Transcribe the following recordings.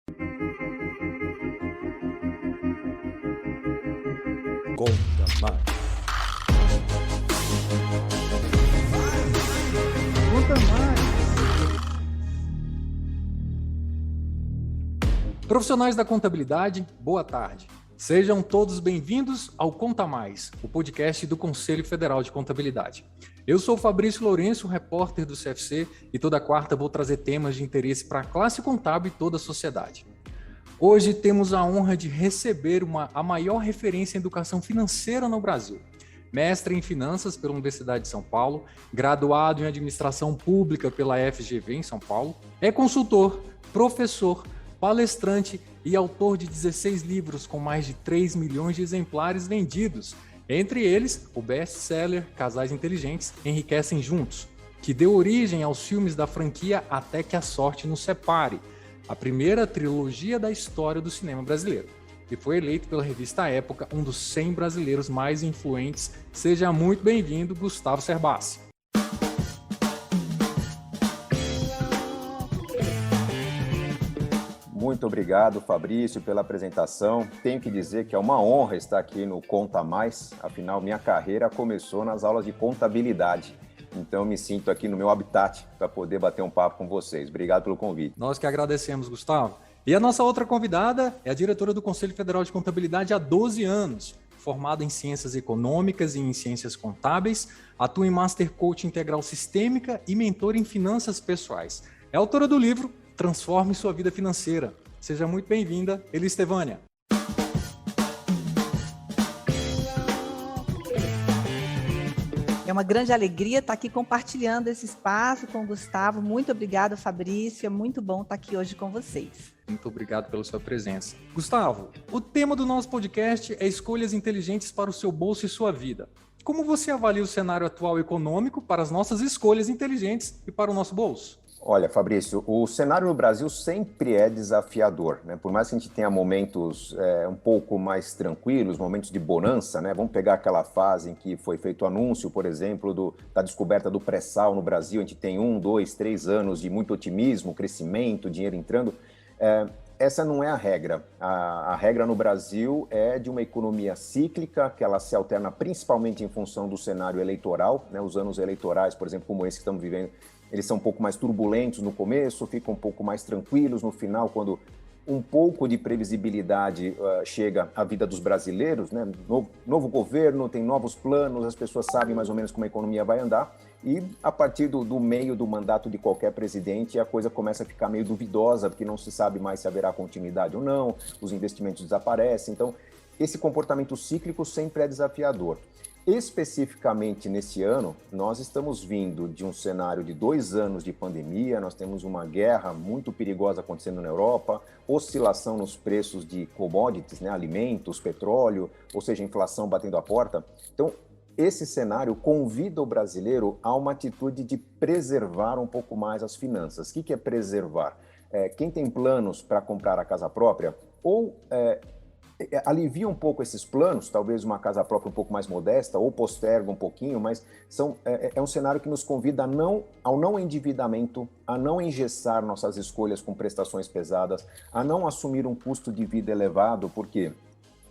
Conta mais. Conta mais. Profissionais da contabilidade, boa tarde. Sejam todos bem-vindos ao Conta Mais, o podcast do Conselho Federal de Contabilidade. Eu sou Fabrício Lourenço, repórter do CFC, e toda quarta vou trazer temas de interesse para a classe contábil e toda a sociedade. Hoje temos a honra de receber a maior referência em educação financeira no Brasil. Mestre em Finanças pela Universidade de São Paulo, graduado em Administração Pública pela FGV em São Paulo, é consultor, professor, palestrante e autor de 16 livros com mais de 3 milhões de exemplares vendidos. Entre eles, o best-seller Casais Inteligentes Enriquecem Juntos, que deu origem aos filmes da franquia Até que a Sorte Nos Separe, a primeira trilogia da história do cinema brasileiro, e foi eleito pela revista Época um dos 100 brasileiros mais influentes. Seja muito bem-vindo, Gustavo Cerbasi. Muito obrigado, Fabrício, pela apresentação. Tenho que dizer que é uma honra estar aqui no Conta Mais, afinal, minha carreira começou nas aulas de contabilidade. Então, me sinto aqui no meu habitat para poder bater um papo com vocês. Obrigado pelo convite. Nós que agradecemos, Gustavo. E a nossa outra convidada é a diretora do Conselho Federal de Contabilidade há 12 anos, formada em Ciências Econômicas e em Ciências Contábeis, atua em Master Coach Integral Sistêmica e mentor em Finanças Pessoais. É autora do livro Transforme Sua Vida Financeira. Seja muito bem-vinda, Elis Stevânia. É uma grande alegria estar aqui compartilhando esse espaço com o Gustavo. Muito obrigada, Fabrício. É muito bom estar aqui hoje com vocês. Muito obrigado pela sua presença. Gustavo, o tema do nosso podcast é escolhas inteligentes para o seu bolso e sua vida. Como você avalia o cenário atual econômico para as nossas escolhas inteligentes e para o nosso bolso? Olha, Fabrício, o cenário no Brasil sempre é desafiador, né? Por mais que a gente tenha momentos um pouco mais tranquilos, momentos de bonança, né? Vamos pegar aquela fase em que foi feito o anúncio, por exemplo, da descoberta do pré-sal no Brasil. A gente tem 1, 2, 3 anos de muito otimismo, crescimento, dinheiro entrando. Essa não é a regra. A regra no Brasil é de uma economia cíclica, que ela se alterna principalmente em função do cenário eleitoral, né? Os anos eleitorais, por exemplo, como esse que estamos vivendo, eles são um pouco mais turbulentos no começo, ficam um pouco mais tranquilos no final, quando um pouco de previsibilidade chega à vida dos brasileiros, né? Novo governo, tem novos planos, as pessoas sabem mais ou menos como a economia vai andar, e a partir do meio do mandato de qualquer presidente, a coisa começa a ficar meio duvidosa, porque não se sabe mais se haverá continuidade ou não, os investimentos desaparecem. Então, esse comportamento cíclico sempre é desafiador. Especificamente nesse ano, nós estamos vindo de um cenário de 2 anos de pandemia, nós temos uma guerra muito perigosa acontecendo na Europa, oscilação nos preços de commodities, né, alimentos, petróleo, ou seja, inflação batendo a porta. Então, esse cenário convida o brasileiro a uma atitude de preservar um pouco mais as finanças. O que é preservar? Quem tem planos para comprar a casa própria, ou alivia um pouco esses planos, talvez uma casa própria um pouco mais modesta, ou posterga um pouquinho, mas é um cenário que nos convida ao não endividamento, a não engessar nossas escolhas com prestações pesadas, a não assumir um custo de vida elevado. Por quê?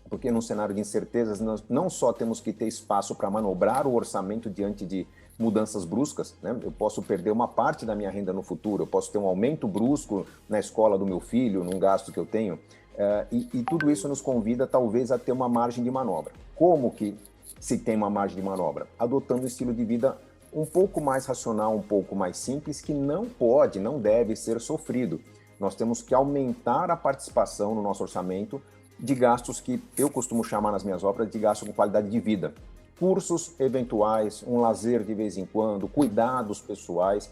Porque num cenário de incertezas, nós não só temos que ter espaço para manobrar o orçamento diante de mudanças bruscas, né? Eu posso perder uma parte da minha renda no futuro, eu posso ter um aumento brusco na escola do meu filho, num gasto que eu tenho, e tudo isso nos convida talvez a ter uma margem de manobra. Como que se tem uma margem de manobra? Adotando um estilo de vida um pouco mais racional, um pouco mais simples, que não deve ser sofrido. Nós temos que aumentar a participação no nosso orçamento de gastos que eu costumo chamar nas minhas obras de gastos com qualidade de vida. Cursos eventuais, um lazer de vez em quando, cuidados pessoais,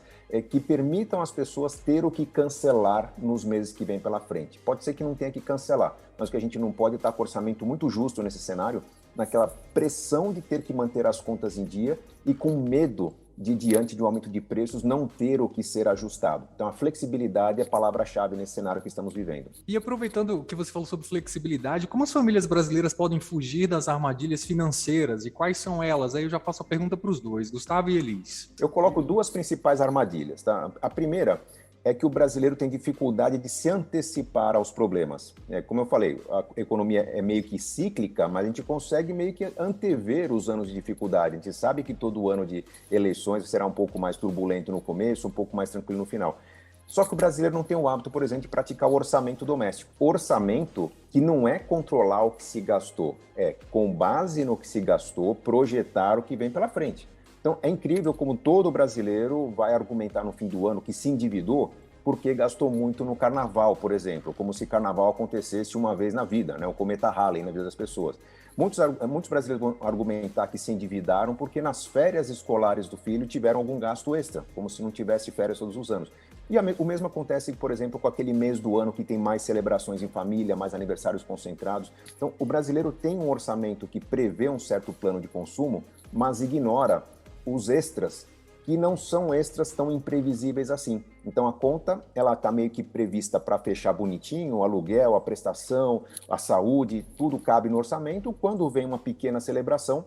que permitam às pessoas ter o que cancelar nos meses que vêm pela frente. Pode ser que não tenha que cancelar, mas que a gente não pode estar com orçamento muito justo nesse cenário, naquela pressão de ter que manter as contas em dia e com medo de, diante de um aumento de preços, não ter o que ser ajustado. Então, a flexibilidade é a palavra-chave nesse cenário que estamos vivendo. E aproveitando o que você falou sobre flexibilidade, como as famílias brasileiras podem fugir das armadilhas financeiras e quais são elas? Aí eu já passo a pergunta para os dois, Gustavo e Elis. Eu coloco 2 principais armadilhas, tá? A primeira é que o brasileiro tem dificuldade de se antecipar aos problemas. Como eu falei, a economia é meio que cíclica, mas a gente consegue meio que antever os anos de dificuldade. A gente sabe que todo ano de eleições será um pouco mais turbulento no começo, um pouco mais tranquilo no final. Só que o brasileiro não tem o hábito, por exemplo, de praticar o orçamento doméstico. Orçamento que não é controlar o que se gastou, é, com base no que se gastou, projetar o que vem pela frente. Então, é incrível como todo brasileiro vai argumentar no fim do ano que se endividou porque gastou muito no carnaval, por exemplo, como se carnaval acontecesse uma vez na vida, né? O cometa Halley na vida das pessoas. Muitos brasileiros vão argumentar que se endividaram porque nas férias escolares do filho tiveram algum gasto extra, como se não tivesse férias todos os anos. E o mesmo acontece, por exemplo, com aquele mês do ano que tem mais celebrações em família, mais aniversários concentrados. Então, o brasileiro tem um orçamento que prevê um certo plano de consumo, mas ignora os extras, que não são extras tão imprevisíveis assim. Então a conta, ela está meio que prevista para fechar bonitinho, o aluguel, a prestação, a saúde, tudo cabe no orçamento. Quando vem uma pequena celebração,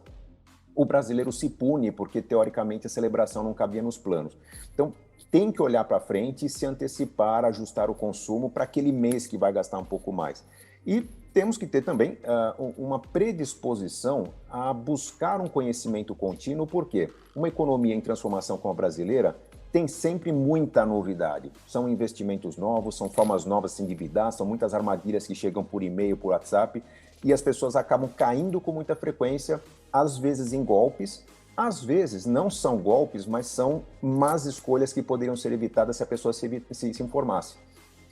o brasileiro se pune, porque teoricamente a celebração não cabia nos planos. Então tem que olhar para frente e se antecipar, ajustar o consumo para aquele mês que vai gastar um pouco mais. E temos que ter também uma predisposição a buscar um conhecimento contínuo, porque uma economia em transformação como a brasileira tem sempre muita novidade. São investimentos novos, são formas novas de se endividar, são muitas armadilhas que chegam por e-mail, por WhatsApp, e as pessoas acabam caindo com muita frequência, às vezes em golpes, às vezes não são golpes, mas são más escolhas que poderiam ser evitadas se a pessoa se informasse.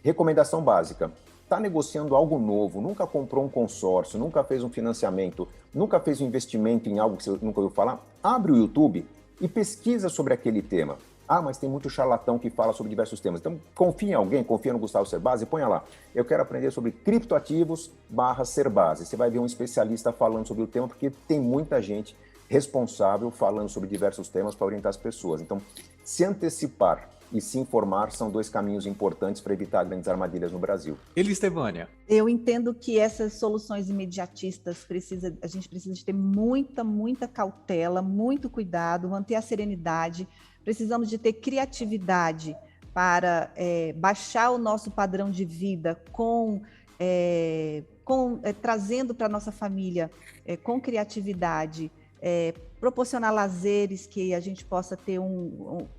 Recomendação básica: está negociando algo novo, nunca comprou um consórcio, nunca fez um financiamento, nunca fez um investimento em algo que você nunca ouviu falar, abre o YouTube e pesquisa sobre aquele tema. Ah, mas tem muito charlatão que fala sobre diversos temas. Então, confia em alguém, confia no Gustavo Cerbasi e ponha lá: eu quero aprender sobre criptoativos /Cerbasi. Você vai ver um especialista falando sobre o tema, porque tem muita gente responsável falando sobre diversos temas para orientar as pessoas. Então, se antecipar e se informar são dois caminhos importantes para evitar grandes armadilhas no Brasil. Elistevânia. Eu entendo que essas soluções imediatistas a gente precisa de ter muita cautela, muito cuidado, manter a serenidade. Precisamos de ter criatividade para baixar o nosso padrão de vida trazendo para a nossa família com criatividade, proporcionar lazeres que a gente possa ter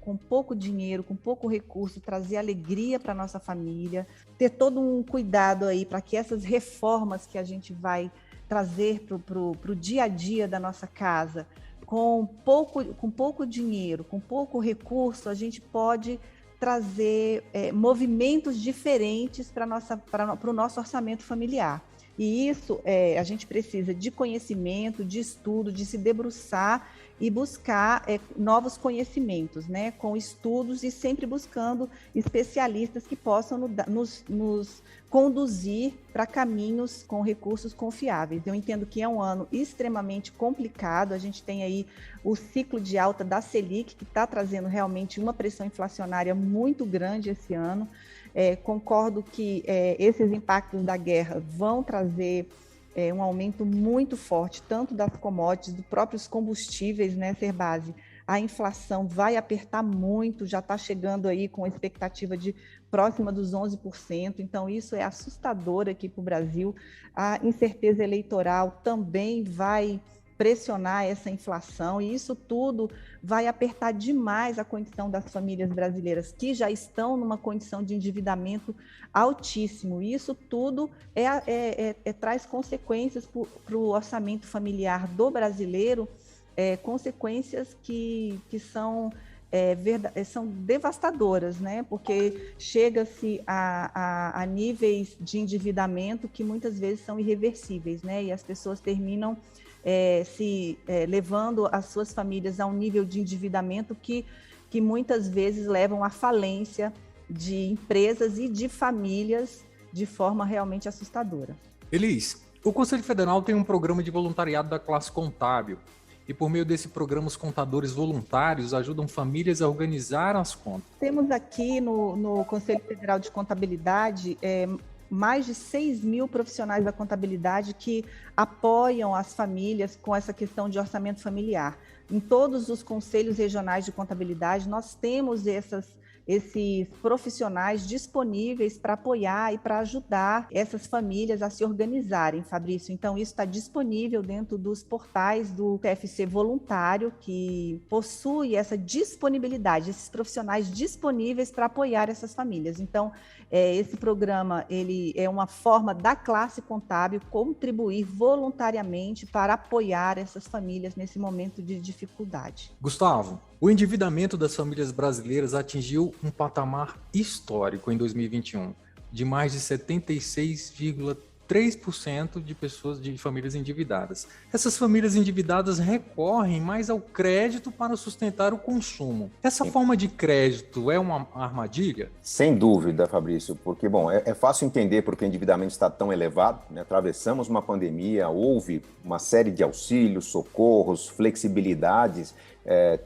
com pouco dinheiro, com pouco recurso, trazer alegria para a nossa família, ter todo um cuidado aí para que essas reformas que a gente vai trazer para o dia a dia da nossa casa, com pouco dinheiro, com pouco recurso, a gente pode trazer movimentos diferentes para o nosso orçamento familiar. E isso, a gente precisa de conhecimento, de estudo, de se debruçar e buscar novos conhecimentos, né? Com estudos e sempre buscando especialistas que possam nos conduzir para caminhos com recursos confiáveis. Eu entendo que é um ano extremamente complicado. A gente tem aí o ciclo de alta da Selic, que está trazendo realmente uma pressão inflacionária muito grande esse ano. Concordo que esses impactos da guerra vão trazer um aumento muito forte, tanto das commodities, dos próprios combustíveis, né, Cerbasi? A inflação vai apertar muito, já está chegando aí com a expectativa de próxima dos 11%, então isso é assustador aqui para o Brasil. A incerteza eleitoral também vai pressionar essa inflação, e isso tudo vai apertar demais a condição das famílias brasileiras, que já estão numa condição de endividamento altíssimo. E isso tudo traz consequências para o orçamento familiar do brasileiro, consequências que são devastadoras, né? Porque chega-se a níveis de endividamento que muitas vezes são irreversíveis, né? E as pessoas terminam levando as suas famílias a um nível de endividamento que muitas vezes levam à falência de empresas e de famílias de forma realmente assustadora. Elis, o Conselho Federal tem um programa de voluntariado da classe contábil, e por meio desse programa os contadores voluntários ajudam famílias a organizar as contas. Temos aqui no Conselho Federal de Contabilidade mais de 6 mil profissionais da contabilidade que apoiam as famílias com essa questão de orçamento familiar. Em todos os conselhos regionais de contabilidade, nós temos esses profissionais disponíveis para apoiar e para ajudar essas famílias a se organizarem, Fabrício. Então, isso está disponível dentro dos portais do TFC Voluntário, que possui essa disponibilidade, esses profissionais disponíveis para apoiar essas famílias. Então, esse programa ele é uma forma da classe contábil contribuir voluntariamente para apoiar essas famílias nesse momento de dificuldade. Gustavo, o endividamento das famílias brasileiras atingiu um patamar histórico em 2021, de mais de 76,3% de pessoas de famílias endividadas. Essas famílias endividadas recorrem mais ao crédito para sustentar o consumo. Essa forma de crédito é uma armadilha? Sem dúvida, Fabrício, porque, bom, é fácil entender porque o endividamento está tão elevado, né? Atravessamos uma pandemia, houve uma série de auxílios, socorros, flexibilidades,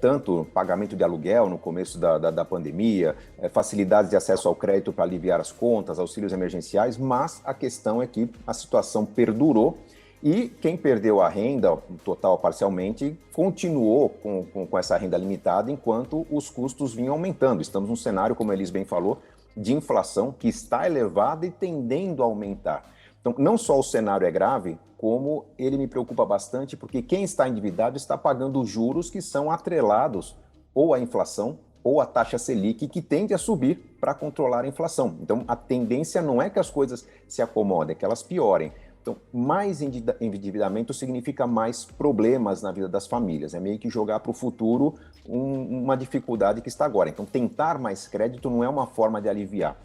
tanto pagamento de aluguel no começo da pandemia, facilidades de acesso ao crédito para aliviar as contas, auxílios emergenciais, mas a questão é que a situação perdurou e quem perdeu a renda, total ou parcialmente, continuou com essa renda limitada enquanto os custos vinham aumentando. Estamos num cenário, como a Elis bem falou, de inflação que está elevada e tendendo a aumentar. Então, não só o cenário é grave, como ele me preocupa bastante, porque quem está endividado está pagando juros que são atrelados ou à inflação ou à taxa Selic, que tende a subir para controlar a inflação. Então, a tendência não é que as coisas se acomodem, é que elas piorem. Então, mais endividamento significa mais problemas na vida das famílias. É meio que jogar para o futuro uma dificuldade que está agora. Então, tentar mais crédito não é uma forma de aliviar.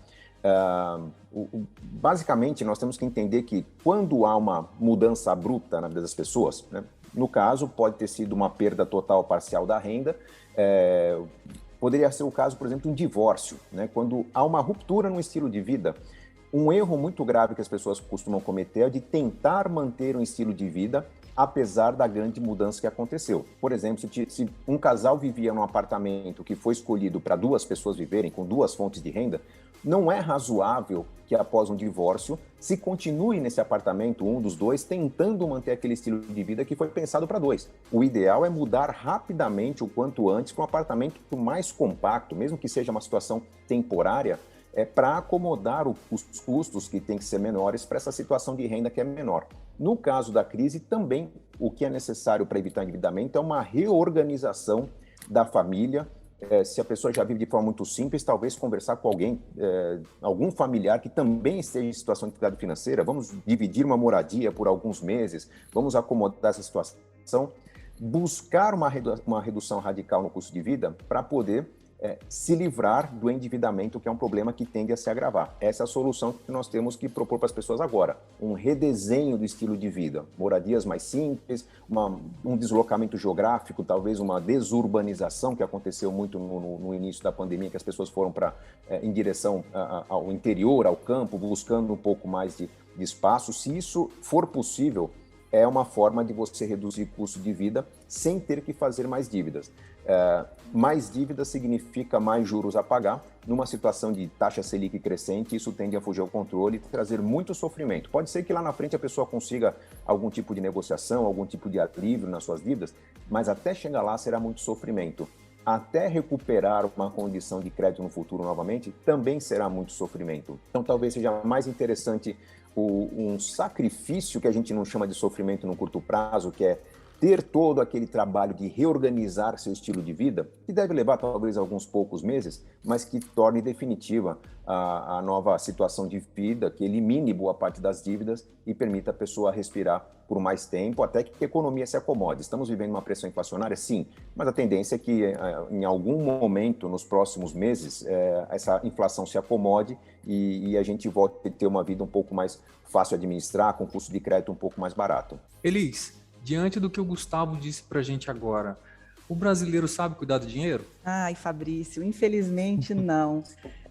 Basicamente, nós temos que entender que quando há uma mudança bruta na vida das pessoas, né, no caso, pode ter sido uma perda total ou parcial da renda, poderia ser o caso, por exemplo, de um divórcio, né, quando há uma ruptura no estilo de vida. Um erro muito grave que as pessoas costumam cometer é de tentar manter um estilo de vida apesar da grande mudança que aconteceu. Por exemplo, se um casal vivia num apartamento que foi escolhido para duas pessoas viverem, com duas fontes de renda, não é razoável que após um divórcio se continue nesse apartamento, um dos dois, tentando manter aquele estilo de vida que foi pensado para dois. O ideal é mudar rapidamente, o quanto antes, para um apartamento mais compacto, mesmo que seja uma situação temporária, para acomodar os custos que têm que ser menores para essa situação de renda que é menor. No caso da crise, também o que é necessário para evitar endividamento é uma reorganização da família. Se a pessoa já vive de forma muito simples, talvez conversar com alguém, algum familiar que também esteja em situação de dificuldade financeira, vamos dividir uma moradia por alguns meses, vamos acomodar essa situação, buscar uma redução radical no custo de vida para poder se livrar do endividamento, que é um problema que tende a se agravar. Essa é a solução que nós temos que propor para as pessoas agora. Um redesenho do estilo de vida, moradias mais simples, um deslocamento geográfico, talvez uma desurbanização que aconteceu muito no início da pandemia, que as pessoas foram em direção ao interior, ao campo, buscando um pouco mais de espaço. Se isso for possível, é uma forma de você reduzir o custo de vida sem ter que fazer mais dívidas. Mais dívidas significa mais juros a pagar. Numa situação de taxa Selic crescente, isso tende a fugir ao controle e trazer muito sofrimento. Pode ser que lá na frente a pessoa consiga algum tipo de negociação, algum tipo de alívio nas suas dívidas, mas até chegar lá será muito sofrimento. Até recuperar uma condição de crédito no futuro novamente, também será muito sofrimento. Então talvez seja mais interessante um sacrifício que a gente não chama de sofrimento no curto prazo, que é ter todo aquele trabalho de reorganizar seu estilo de vida, que deve levar talvez alguns poucos meses, mas que torne definitiva a nova situação de vida, que elimine boa parte das dívidas e permita a pessoa respirar por mais tempo, até que a economia se acomode. Estamos vivendo uma pressão inflacionária? Sim, mas a tendência é que em algum momento, nos próximos meses, essa inflação se acomode e a gente volte a ter uma vida um pouco mais fácil de administrar, com custo de crédito um pouco mais barato. Elis, diante do que o Gustavo disse para a gente agora, o brasileiro sabe cuidar do dinheiro? Ai, Fabrício, infelizmente não.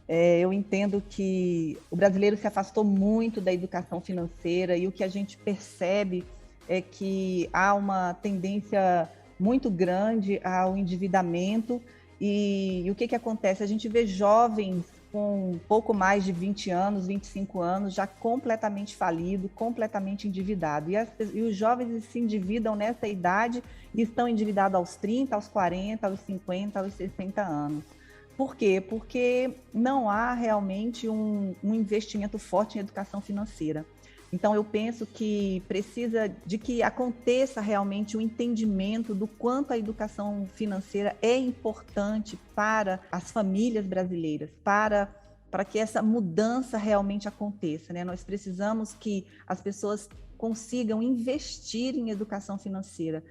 Eu entendo que o brasileiro se afastou muito da educação financeira e o que a gente percebe é que há uma tendência muito grande ao endividamento e o que acontece? A gente vê jovens com um pouco mais de 20 anos, 25 anos, já completamente falido, completamente endividado. E os jovens se endividam nessa idade e estão endividados aos 30, aos 40, aos 50, aos 60 anos. Por quê? Porque não há realmente um investimento forte em educação financeira. Então, eu penso que precisa de que aconteça realmente o entendimento do quanto a educação financeira é importante para as famílias brasileiras, para que essa mudança realmente aconteça, né? Nós precisamos que as pessoas consigam investir em educação financeira,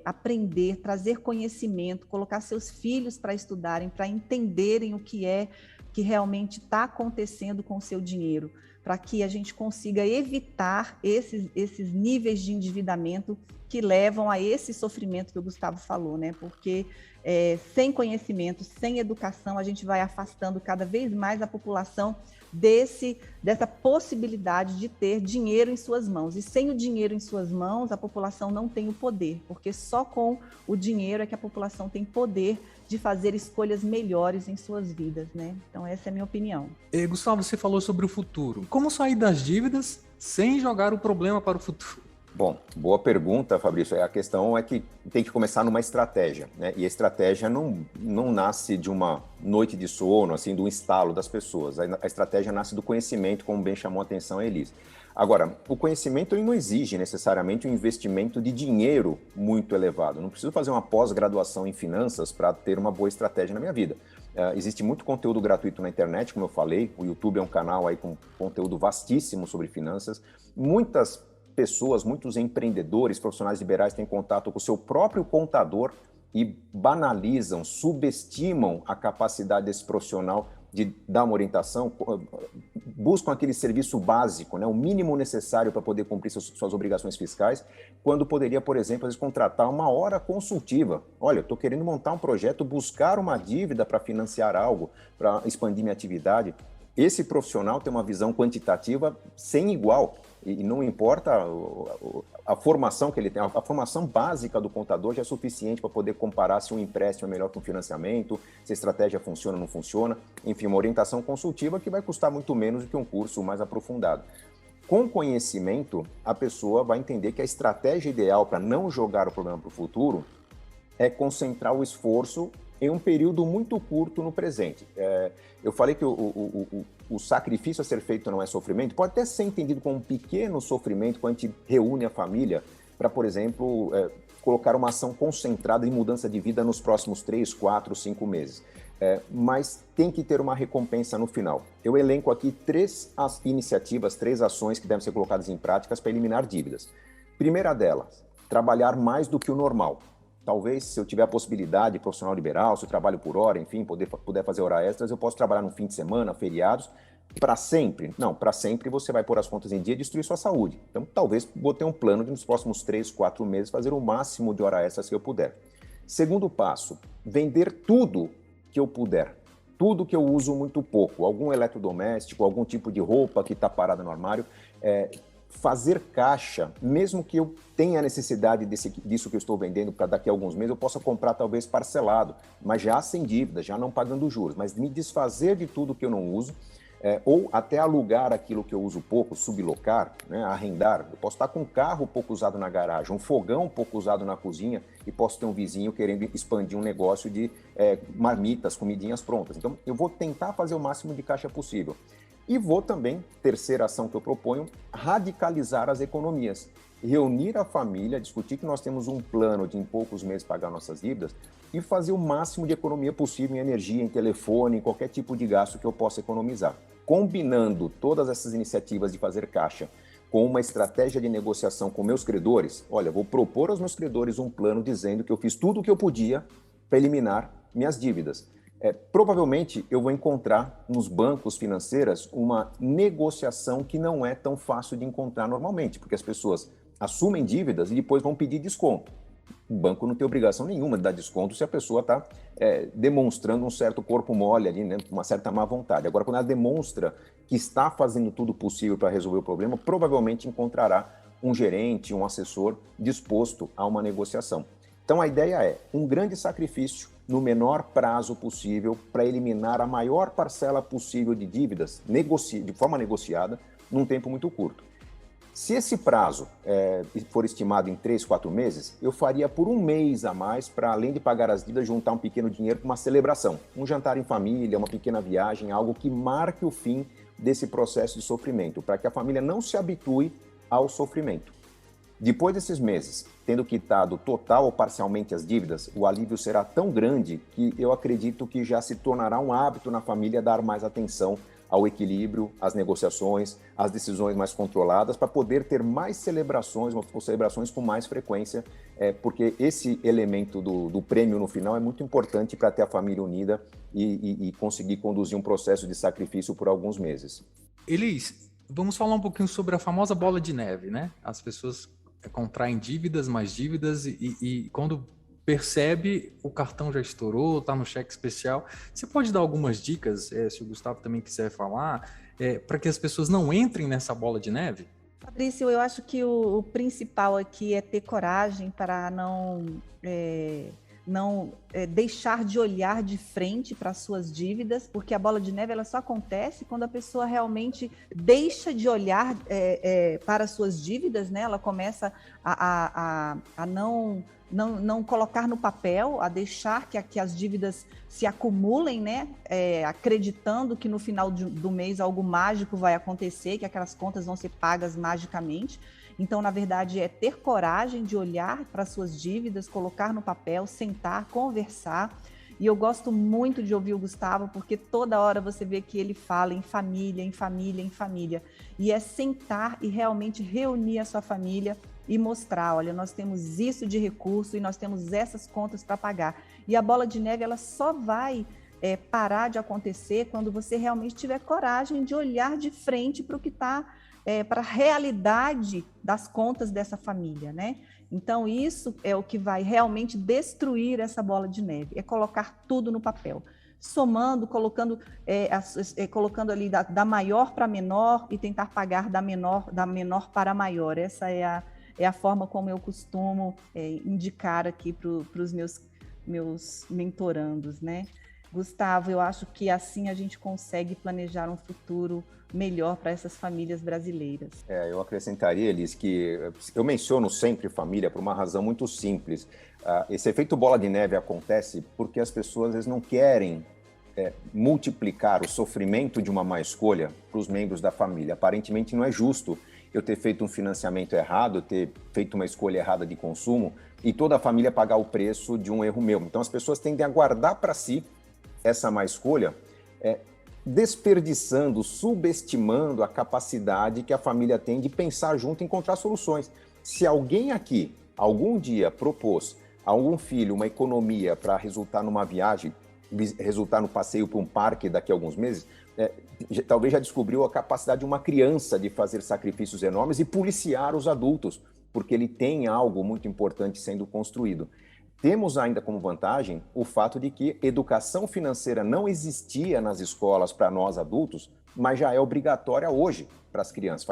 aprender, trazer conhecimento, colocar seus filhos para estudarem, para entenderem o que é que realmente está acontecendo com o seu dinheiro, para que a gente consiga evitar esses níveis de endividamento que levam a esse sofrimento que o Gustavo falou, né? Porque sem conhecimento, sem educação, a gente vai afastando cada vez mais a população dessa possibilidade de ter dinheiro em suas mãos. E sem o dinheiro em suas mãos, a população não tem o poder, porque só com o dinheiro é que a população tem poder de fazer escolhas melhores em suas vidas, né? Então, essa é a minha opinião. Gustavo, você falou sobre o futuro. Como sair das dívidas sem jogar o problema para o futuro? Bom, boa pergunta, Fabrício. A questão é que tem que começar numa estratégia, né? E a estratégia não nasce de uma noite de sono, assim, do instalo das pessoas. A estratégia nasce do conhecimento, como bem chamou a atenção a Elise. Agora, o conhecimento ele não exige necessariamente um investimento de dinheiro muito elevado. Não preciso fazer uma pós-graduação em finanças para ter uma boa estratégia na minha vida. Existe muito conteúdo gratuito na internet, como eu falei. O YouTube é um canal aí com conteúdo vastíssimo sobre finanças. Muitas pessoas, muitos empreendedores, profissionais liberais têm contato com o seu próprio contador e banalizam, subestimam a capacidade desse profissional de dar uma orientação, buscam aquele serviço básico, né, o mínimo necessário para poder cumprir suas obrigações fiscais, quando poderia, por exemplo, às vezes, contratar uma hora consultiva. Olha, eu estou querendo montar um projeto, buscar uma dívida para financiar algo, para expandir minha atividade. Esse profissional tem uma visão quantitativa sem igual. E não importa a formação que ele tem, a formação básica do contador já é suficiente para poder comparar se um empréstimo é melhor que um financiamento, se a estratégia funciona ou não funciona. Enfim, uma orientação consultiva que vai custar muito menos do que um curso mais aprofundado. Com conhecimento, a pessoa vai entender que a estratégia ideal para não jogar o problema para o futuro é concentrar o esforço em um período muito curto no presente. Eu falei que o sacrifício a ser feito não é sofrimento, pode até ser entendido como um pequeno sofrimento quando a gente reúne a família para, por exemplo, colocar uma ação concentrada em mudança de vida nos próximos 3, 4, 5 meses. Mas tem que ter uma recompensa no final. Eu elenco aqui 3 iniciativas, 3 ações que devem ser colocadas em práticas para eliminar dívidas. Primeira delas, trabalhar mais do que o normal. Talvez, se eu tiver a possibilidade, profissional liberal, se eu trabalho por hora, enfim, puder fazer hora extras, eu posso trabalhar no fim de semana, feriados, para sempre. Não, para sempre você vai pôr as contas em dia e destruir sua saúde. Então, talvez vou ter um plano de nos próximos 3, 4 meses fazer o máximo de hora extras que eu puder. Segundo passo, vender tudo que eu puder. Tudo que eu uso muito pouco. Algum eletrodoméstico, algum tipo de roupa que está parada no armário. Fazer caixa, mesmo que eu tenha necessidade disso que eu estou vendendo para daqui a alguns meses, eu possa comprar talvez parcelado, mas já sem dívida, já não pagando juros, mas me desfazer de tudo que eu não uso, ou até alugar aquilo que eu uso pouco, sublocar, né, arrendar. Eu posso estar com um carro pouco usado na garagem, um fogão pouco usado na cozinha e posso ter um vizinho querendo expandir um negócio de marmitas, comidinhas prontas. Então, eu vou tentar fazer o máximo de caixa possível. E vou também, terceira ação que eu proponho, radicalizar as economias. Reunir a família, discutir que nós temos um plano de em poucos meses pagar nossas dívidas e fazer o máximo de economia possível em energia, em telefone, em qualquer tipo de gasto que eu possa economizar. Combinando todas essas iniciativas de fazer caixa com uma estratégia de negociação com meus credores, olha, vou propor aos meus credores um plano dizendo que eu fiz tudo o que eu podia para eliminar minhas dívidas. Provavelmente eu vou encontrar nos bancos financeiros uma negociação que não é tão fácil de encontrar normalmente, porque as pessoas assumem dívidas e depois vão pedir desconto. O banco não tem obrigação nenhuma de dar desconto se a pessoa está demonstrando um certo corpo mole ali, né, uma certa má vontade. Agora, quando ela demonstra que está fazendo tudo possível para resolver o problema, provavelmente encontrará um gerente, um assessor disposto a uma negociação. Então, a ideia é um grande sacrifício no menor prazo possível para eliminar a maior parcela possível de dívidas de forma negociada num tempo muito curto. Se esse prazo for estimado em 3, 4 meses, eu faria por um mês a mais para, além de pagar as dívidas, juntar um pequeno dinheiro para uma celebração. Um jantar em família, uma pequena viagem, algo que marque o fim desse processo de sofrimento, para que a família não se habitue ao sofrimento. Depois desses meses, tendo quitado total ou parcialmente as dívidas, o alívio será tão grande que eu acredito que já se tornará um hábito na família dar mais atenção ao equilíbrio, às negociações, às decisões mais controladas, para poder ter mais celebrações, ou celebrações com mais frequência, porque esse elemento do prêmio no final é muito importante para ter a família unida e conseguir conduzir um processo de sacrifício por alguns meses. Elis, vamos falar um pouquinho sobre a famosa bola de neve, né? As pessoas contraem dívidas, mais dívidas, e quando percebe, o cartão já estourou, está no cheque especial. Você pode dar algumas dicas, se o Gustavo também quiser falar, para que as pessoas não entrem nessa bola de neve? Fabrício, eu acho que o principal aqui é ter coragem para não deixar de olhar de frente para as suas dívidas, porque a bola de neve ela só acontece quando a pessoa realmente deixa de olhar para as suas dívidas, né? Ela começa a não colocar no papel, a deixar que as dívidas se acumulem, né? Acreditando que no final do mês algo mágico vai acontecer, que aquelas contas vão ser pagas magicamente. Então, na verdade, é ter coragem de olhar para as suas dívidas, colocar no papel, sentar, conversar. E eu gosto muito de ouvir o Gustavo, porque toda hora você vê que ele fala em família, em família, em família. E é sentar e realmente reunir a sua família e mostrar, olha, nós temos isso de recurso e nós temos essas contas para pagar. E a bola de neve, ela só vai parar de acontecer quando você realmente tiver coragem de olhar de frente para o que está, para a realidade das contas dessa família, né? Então, isso é o que vai realmente destruir essa bola de neve, é colocar tudo no papel. Somando, colocando ali da maior para menor e tentar pagar da menor para maior. Essa é a forma como eu costumo indicar aqui para os meus mentorandos, né? Gustavo, eu acho que assim a gente consegue planejar um futuro melhor para essas famílias brasileiras. Eu acrescentaria, Elis, que eu menciono sempre família por uma razão muito simples. Esse efeito bola de neve acontece porque as pessoas às vezes não querem multiplicar o sofrimento de uma má escolha para os membros da família. Aparentemente não é justo eu ter feito um financiamento errado, ter feito uma escolha errada de consumo e toda a família pagar o preço de um erro meu. Então as pessoas tendem a guardar para si essa má escolha, desperdiçando, subestimando a capacidade que a família tem de pensar junto e encontrar soluções. Se alguém aqui, algum dia, propôs a algum filho uma economia para resultar numa viagem, resultar no passeio para um parque daqui a alguns meses, talvez já descobriu a capacidade de uma criança de fazer sacrifícios enormes e policiar os adultos, porque ele tem algo muito importante sendo construído. Temos ainda como vantagem o fato de que educação financeira não existia nas escolas para nós adultos, mas já é obrigatória hoje para as crianças,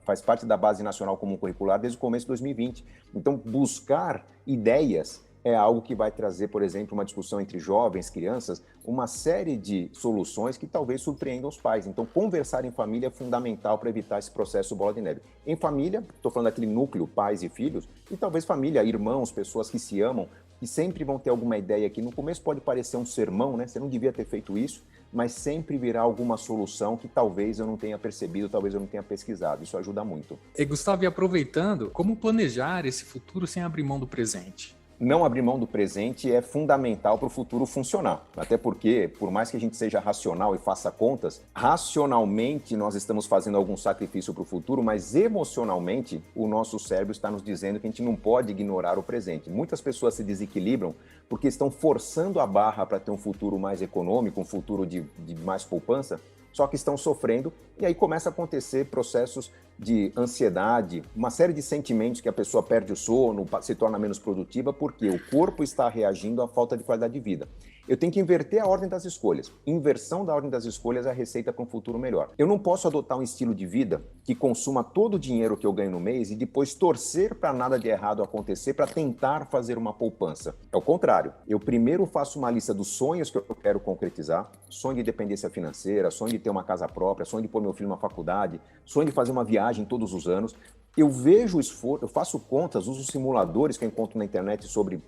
faz parte da Base Nacional Comum Curricular desde o começo de 2020. Então, buscar ideias é algo que vai trazer, por exemplo, uma discussão entre jovens, crianças, uma série de soluções que talvez surpreendam os pais. Então, conversar em família é fundamental para evitar esse processo bola de neve. Em família, estou falando daquele núcleo, pais e filhos, e talvez família, irmãos, pessoas que se amam, que sempre vão ter alguma ideia que no começo pode parecer um sermão, né? Você não devia ter feito isso, mas sempre virá alguma solução que talvez eu não tenha percebido, talvez eu não tenha pesquisado. Isso ajuda muito. E Gustavo, e aproveitando, como planejar esse futuro sem abrir mão do presente? Não abrir mão do presente é fundamental para o futuro funcionar. Até porque, por mais que a gente seja racional e faça contas, racionalmente nós estamos fazendo algum sacrifício para o futuro, mas emocionalmente o nosso cérebro está nos dizendo que a gente não pode ignorar o presente. Muitas pessoas se desequilibram porque estão forçando a barra para ter um futuro mais econômico, um futuro de mais poupança, só que estão sofrendo, e aí começa a acontecer processos de ansiedade, uma série de sentimentos que a pessoa perde o sono, se torna menos produtiva, porque o corpo está reagindo à falta de qualidade de vida. Eu tenho que inverter a ordem das escolhas. Inversão da ordem das escolhas é a receita para um futuro melhor. Eu não posso adotar um estilo de vida que consuma todo o dinheiro que eu ganho no mês e depois torcer para nada de errado acontecer para tentar fazer uma poupança. É o contrário. Eu primeiro faço uma lista dos sonhos que eu quero concretizar, sonho de independência financeira, sonho de ter uma casa própria, sonho de pôr meu filho numa faculdade, sonho de fazer uma viagem viagem todos os anos. Eu vejo o esforço, eu faço contas, uso simuladores que eu encontro na internet sobre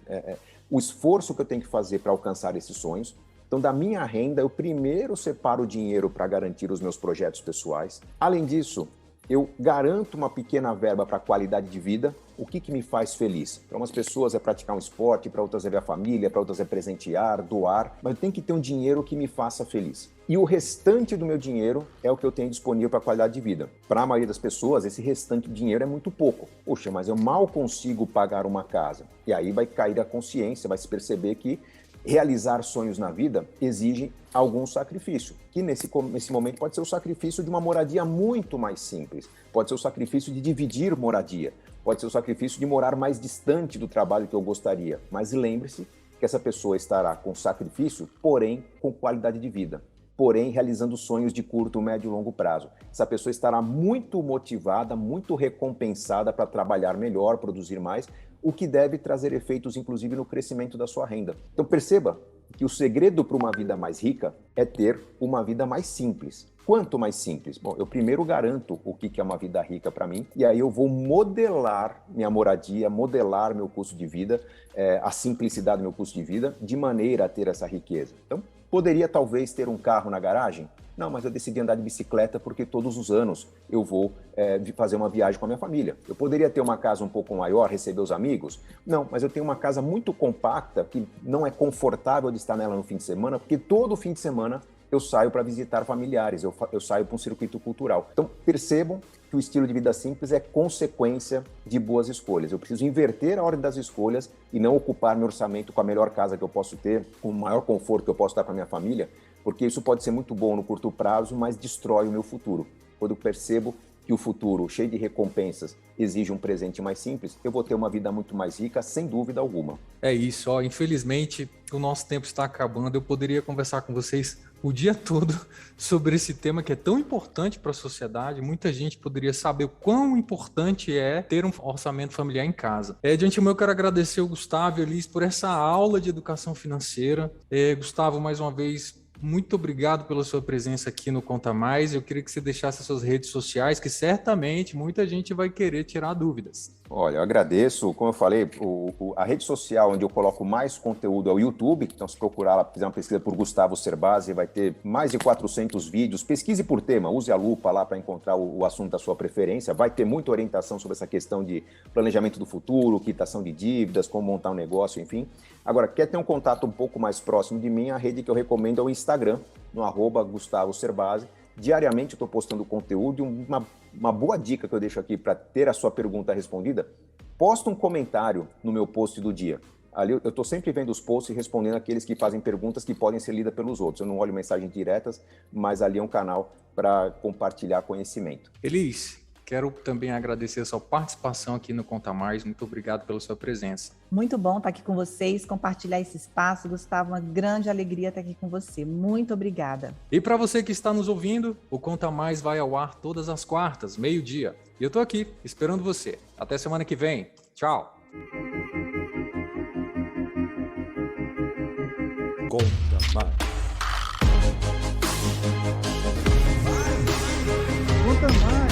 o esforço que eu tenho que fazer para alcançar esses sonhos. Então, da minha renda, eu primeiro separo o dinheiro para garantir os meus projetos pessoais. Além disso, eu garanto uma pequena verba para a qualidade de vida. O que me faz feliz? Para umas pessoas é praticar um esporte, para outras é ver a família, para outras é presentear, doar, mas eu tenho que ter um dinheiro que me faça feliz. E o restante do meu dinheiro é o que eu tenho disponível para a qualidade de vida. Para a maioria das pessoas, esse restante de dinheiro é muito pouco. Poxa, mas eu mal consigo pagar uma casa. E aí vai cair a consciência, vai se perceber que realizar sonhos na vida exige algum sacrifício, que nesse momento pode ser o sacrifício de uma moradia muito mais simples, pode ser o sacrifício de dividir moradia, pode ser o sacrifício de morar mais distante do trabalho que eu gostaria, mas lembre-se que essa pessoa estará com sacrifício, porém com qualidade de vida, porém realizando sonhos de curto, médio e longo prazo. Essa pessoa estará muito motivada, muito recompensada para trabalhar melhor, produzir mais, o que deve trazer efeitos, inclusive, no crescimento da sua renda. Então, perceba que o segredo para uma vida mais rica é ter uma vida mais simples. Quanto mais simples? Bom, eu primeiro garanto o que é uma vida rica para mim, e aí eu vou modelar minha moradia, modelar meu custo de vida, a simplicidade do meu custo de vida, de maneira a ter essa riqueza. Então, poderia talvez ter um carro na garagem? Não, mas eu decidi andar de bicicleta porque todos os anos eu vou fazer uma viagem com a minha família. Eu poderia ter uma casa um pouco maior, receber os amigos? Não, mas eu tenho uma casa muito compacta que não é confortável de estar nela no fim de semana, porque todo fim de semana eu saio para visitar familiares, eu saio para um circuito cultural. Então, percebam que o estilo de vida simples é consequência de boas escolhas. Eu preciso inverter a ordem das escolhas e não ocupar meu orçamento com a melhor casa que eu posso ter, com o maior conforto que eu posso dar para minha família, porque isso pode ser muito bom no curto prazo, mas destrói o meu futuro. Quando eu percebo que o futuro, cheio de recompensas, exige um presente mais simples, eu vou ter uma vida muito mais rica, sem dúvida alguma. É isso, ó. Infelizmente, o nosso tempo está acabando. Eu poderia conversar com vocês o dia todo sobre esse tema que é tão importante para a sociedade. Muita gente poderia saber o quão importante é ter um orçamento familiar em casa. De antemão, eu quero agradecer o Gustavo e a Elis por essa aula de educação financeira. Gustavo, mais uma vez, muito obrigado pela sua presença aqui no Conta Mais. Eu queria que você deixasse as suas redes sociais, que certamente muita gente vai querer tirar dúvidas. Olha, eu agradeço. Como eu falei, a rede social onde eu coloco mais conteúdo é o YouTube. Então, se procurar lá, fizer uma pesquisa por Gustavo Cerbasi, vai ter mais de 400 vídeos. Pesquise por tema, use a lupa lá para encontrar o assunto da sua preferência. Vai ter muita orientação sobre essa questão de planejamento do futuro, quitação de dívidas, como montar um negócio, enfim. Agora, quer ter um contato um pouco mais próximo de mim? A rede que eu recomendo é o Instagram, no @GustavoCerbasi. Diariamente eu estou postando conteúdo e uma boa dica que eu deixo aqui para ter a sua pergunta respondida, posta um comentário no meu post do dia. Ali eu estou sempre vendo os posts e respondendo aqueles que fazem perguntas que podem ser lidas pelos outros. Eu não olho mensagens diretas, mas ali é um canal para compartilhar conhecimento. Elis, quero também agradecer a sua participação aqui no Conta Mais. Muito obrigado pela sua presença. Muito bom estar aqui com vocês, compartilhar esse espaço. Gustavo, uma grande alegria estar aqui com você. Muito obrigada. E para você que está nos ouvindo, o Conta Mais vai ao ar todas as quartas, meio-dia. E eu estou aqui, esperando você. Até semana que vem. Tchau. Conta Mais. Conta Mais.